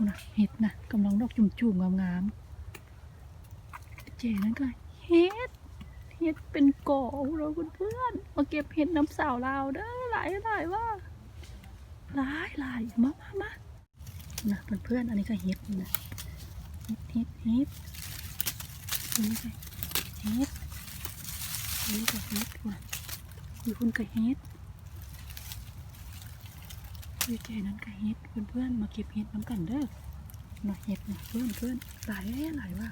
นะเห็ดนะกำลังดอกจุ่มๆงามๆเจ๋นั่นก็เห็ดเป็นก่อเราเพื่อนๆมาเก็บเห็ดน้ำสาวลาวเด้อหลายว่าหลายมานะเพื่อนๆอันนี้ก็เห็ดนะเห็ดอันนี้ก็เห็ดอันนี้ก็เห็ดว่ะอยู่คุณก็เห็ดอยู่ใจนั้นก็เห็ดเพื่อนๆมาเก็บเห็ดน้ำกันเด้อหน่อยเห็ดนะเพื่อนหลายว่า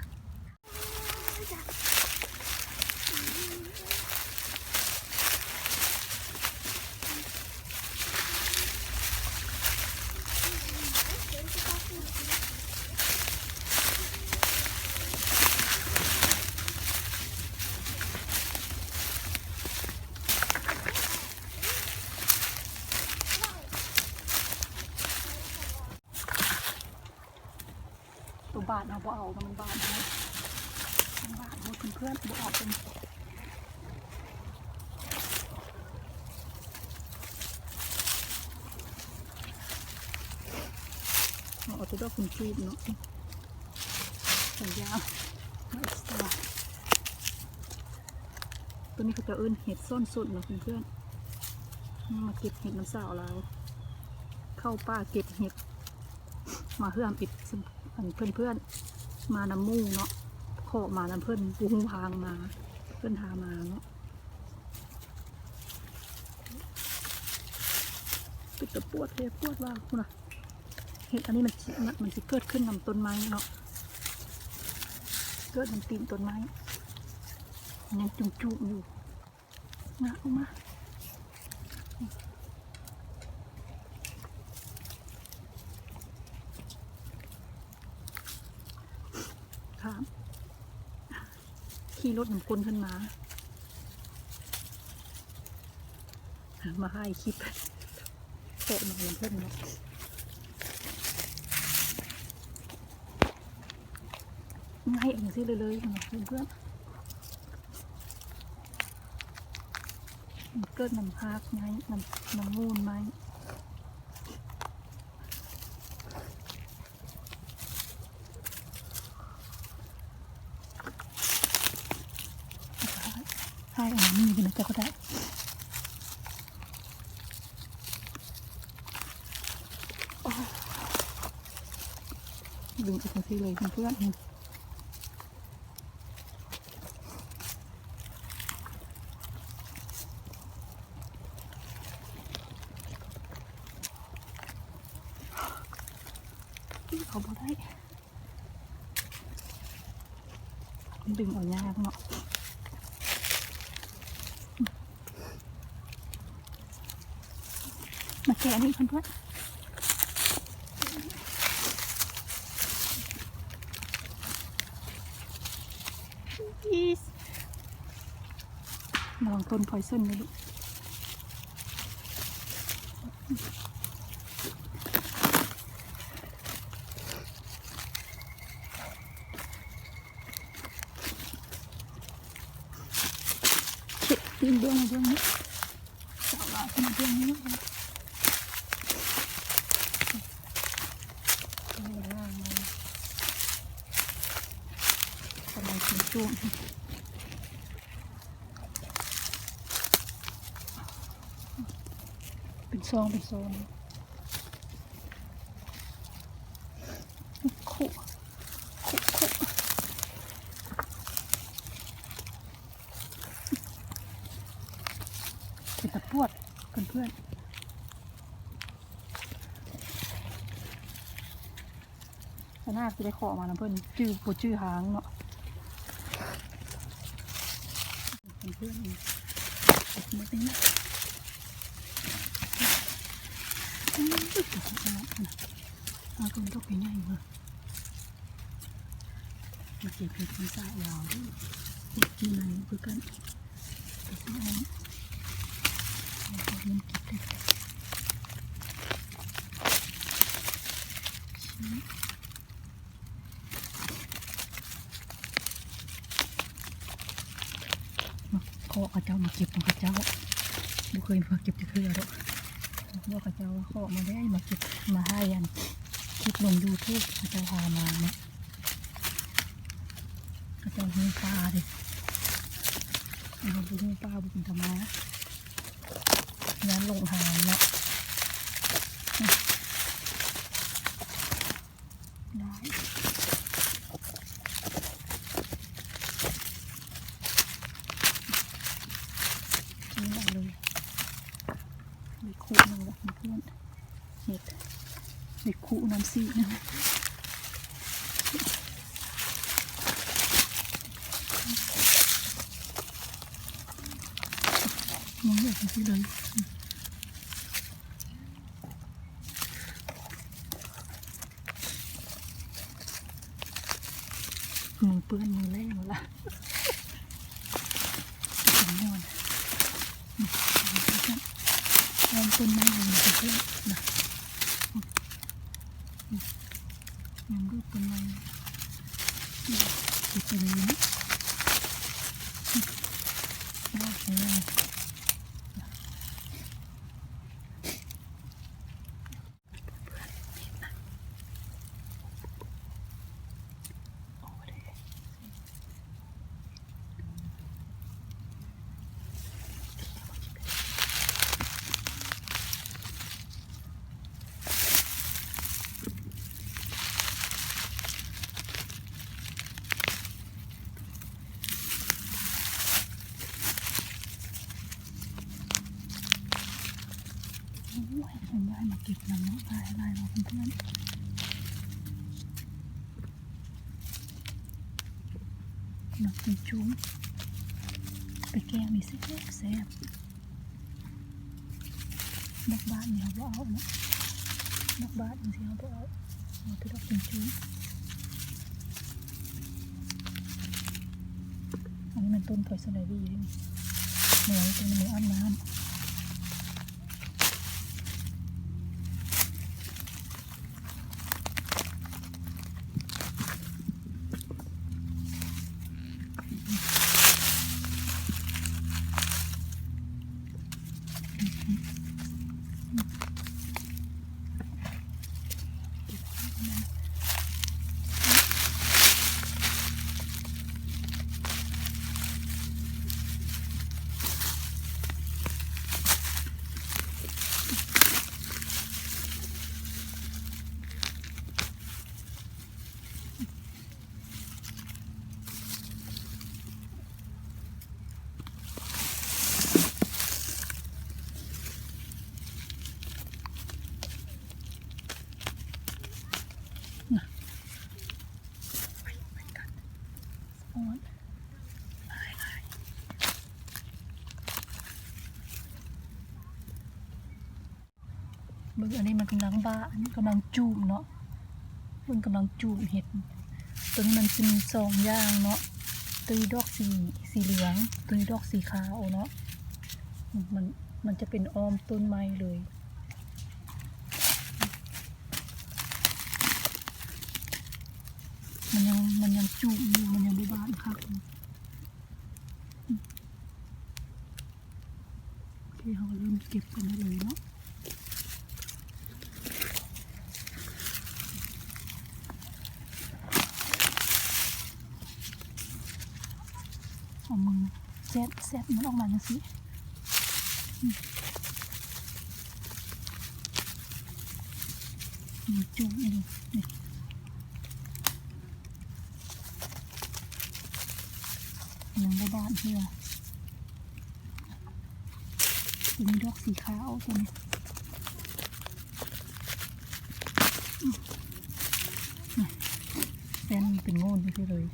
ตัวบาดเอาบ่เอามันบาดนะมันบาดหมดเพื่อนบ่เอาเป็นเอาตัวดอกคุณจีบเนาะสัญญาไม่สตาร์ตัวนี้เขาจะเอิ้นเห็ดซ่อนสดเนาะเพื่อนมาเก็บเห็ดน้ำสาวเราเข้าป่าเก็บเห็ดมาเพื่อปิดเพื่อนมานำมู่เนาะขอมานำเพื่อนปูหงพางมาเพื่อนทามาเนาะปิดตะปวดเลยปวดว่าคุณอะเห็ดอันนี้มันจะเกิดขึ้นนำต้นไม้เนาะเกิดมันตีนต้นไม้ยังจุ่มอยู่นะเอามาครับขี่รถน้ำก้นขึ้นมาให้คลิปโตมาเพื่อนเนาะง่ายเองสิเลยเพื่อนเกิดน้ำพากไงน้ำมูลไหมให้อันนี้เป็นเจ้าก็ได้ดึงอีกทีเลยเพื่อนเขาบอกได้ดึงเอายากเนาะมาแกะนี่เพื่อนระวังต้นพอยเส้นเลยลูกเช็ดตีนเบื้องนี้สาวลาวตีนเบื้องนี้กำลังกินจุ่มเป็นซองคุเป็นตะปวดเพื่อนหน้าจะได้ขอมานะเพื่อนชื่อหางเนาะเพื่อนมาตีนะเอาคนต้องไปใหญ่เลยมาเก็บเห็ดมันสายยาวด้วยที่ไหนเพื่อกันไปที่ไหนมันเก็บได้ขอข้าเจ้ามาเก็บของข้าเจ้าบุเคยมาเก็บจะคืออะไรว่าข้าเจ้าขอมาได้มาเก็บมาให้ยันคลิป ลง YouTube เขาจะพามาเนี่ยเขาจะหูปลาดิเราไปหูปลาบุญธรรมะย้านลงหางเนาะได้นี่แหละเลยไปคู่หนึ่งละเพื่อนเห็ดไปคู่น้ำซีนะมองแบบนี้เลยมือเปื้อนมือแรงละสมนวนลองต้นไม้เลยเพื่อนนะยังรูปต้นไม้ติดไปเลยนะรอบเลยผมว่าให้มาเก็บน้ำน้ำปลาอะไรเราเพื่อนๆนักกินจุ้งไปแกงมีแซ่บแซ่บนักบ้านเนี่ยเขาเอาเนาะนักบ้านมันสิเขาเอาไปดอกกินจุ้งอันนี้มันต้นถอยสไลด์ดีเลยหมูตัวนี้หมูอ้ำน้ำเบิ่งอันนี้มันกำลังบ้าอันนี้กำลังจูมเนาะมันกำลังจูมเห็ดตัวนี้มันจะมีสองอย่างเนาะตัวดอกสีเหลืองตัวดอกสีขาวเนาะมันจะเป็นอ้อมต้นไม้เลยมันยังจูมอยู่มันยังไม่บานครับโอเคเราเริ่มเก็บกันได้เลยเนาะเอามือแซะมันออกมาอย่างสิจุ่มนี่ยังได้บ้านเพื่อตัวนี้ดอกสีขาวตัวนี้แซนเป็นโง่ไปเลย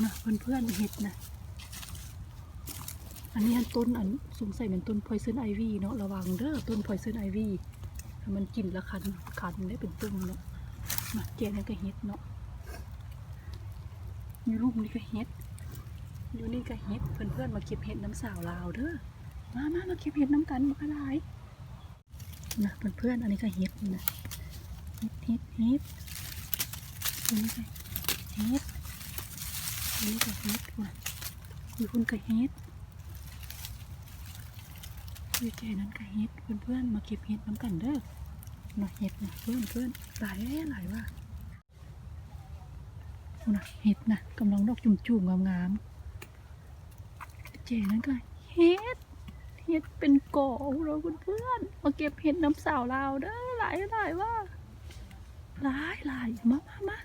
นะเพื่อนๆเห็ดนะอันนี้ต้นอันสงสัยเป็นต้นพอยซึนไอวี่เนาะระวังเด้อต้นพอยซึนไอวี่มันกินแล้วคันได้เป็นตุ่มเนาะมาเจนั่นก็เห็ดเนาะอยู่รูปนี้ก็เห็ดอยู่นี่ก็เห็ดเพื่อนๆมาเก็บเห็ดน้ำสาวลาวเด้อมาเก็บเห็ดน้ำกันมาอะไรนะเพื่อนๆอันนี้ก็เห็ดนะเห็ดอันนี้ก็เห็ดอันนี้ก็เห็ดว่ะอยู่คุณก็เห็ดอยู่เจนั้นก็เห็ดเพื่อนๆมาเก็บเห็ดน้ำกันเด้อเนาะเห็ดนะเพื่อนหลายว่านะเห็ดนะกำลังดอกจุ่มๆงามๆเจนั้นก็เห็ดเป็นกอเราเพื่อนๆมาเก็บเห็ดน้ำสาวลาวเด้อหลายว่าหลายมา